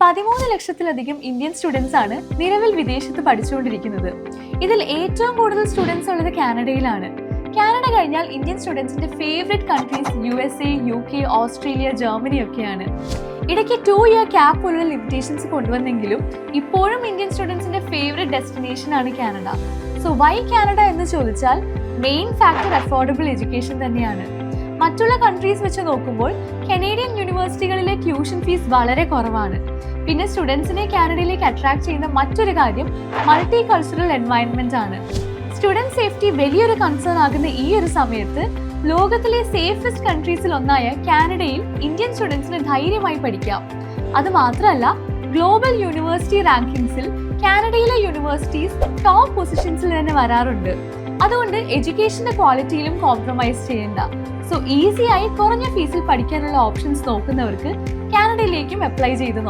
13 ലക്ഷത്തിലധികം Indian students ആണ് നിലവിൽ വിദേശത്ത് പഠിച്ചുകൊണ്ടിരിക്കുന്നത്. ഇതിൽ ഏറ്റവും കൂടുതൽ സ്റ്റുഡൻസ് ഉള്ളത് കാനഡയിലാണ്. കാനഡ കഴിഞ്ഞാൽ ഇന്ത്യൻ സ്റ്റുഡൻസിന്റെ favourite countries USA, UK, Australia, Germany ഒക്കെയാണ്. ഇടയ്ക്ക് 2 ഇയർ ക്യാപ് പോലുള്ള ലിമിറ്റേഷൻസ് കൊണ്ടുവന്നെങ്കിലും ഇപ്പോഴും ഇന്ത്യൻ സ്റ്റുഡൻസിന്റെ ഫേവറേറ്റ് ഡെസ്റ്റിനേഷൻ ആണ് കാനഡ. സോ വൈ കാനഡ എന്ന് ചോദിച്ചാൽ മെയിൻ ഫാക്ടർ അഫോർഡബിൾ എഡ്യൂക്കേഷൻ തന്നെയാണ്. മറ്റുള്ള കൺട്രീസ് വെച്ച് നോക്കുമ്പോൾ കനേഡിയൻ യൂണിവേഴ്സിറ്റികളിലെ ട്യൂഷൻ ഫീസ് വളരെ കുറവാണ്. പിന്നെ സ്റ്റുഡൻസിനെ കാനഡയിലേക്ക് അട്രാക്ട് ചെയ്യുന്ന മറ്റൊരു കാര്യം മൾട്ടി കൾച്ചറൽ എൻവയൺമെന്റ് ആണ്. സ്റ്റുഡൻറ് സേഫ്റ്റി വലിയൊരു കൺസേൺ ആകുന്ന ഈ ഒരു സമയത്ത് ലോകത്തിലെ സേഫസ്റ്റ് കൺട്രീസിൽ ഒന്നായ കാനഡയിൽ ഇന്ത്യൻ സ്റ്റുഡൻസിന് ധൈര്യമായി പഠിക്കാം. അത് മാത്രമല്ല, ഗ്ലോബൽ യൂണിവേഴ്സിറ്റി റാങ്കിങ്സിൽ കാനഡയിലെ യൂണിവേഴ്സിറ്റീസ് ടോപ്പ് പൊസിഷൻസിൽ തന്നെ വരാറുണ്ട്. അതുകൊണ്ട് എഡ്യൂക്കേഷന്റെ ക്വാളിറ്റിയിലും കോംപ്രമൈസ് ചെയ്യേണ്ട. സോ ഈസിയായി കുറഞ്ഞ ഫീസിൽ പഠിക്കാനുള്ള ഓപ്ഷൻസ് നോക്കുന്നവർക്ക് കാനഡയിലേക്കും അപ്ലൈ ചെയ്ത് നോക്കാം.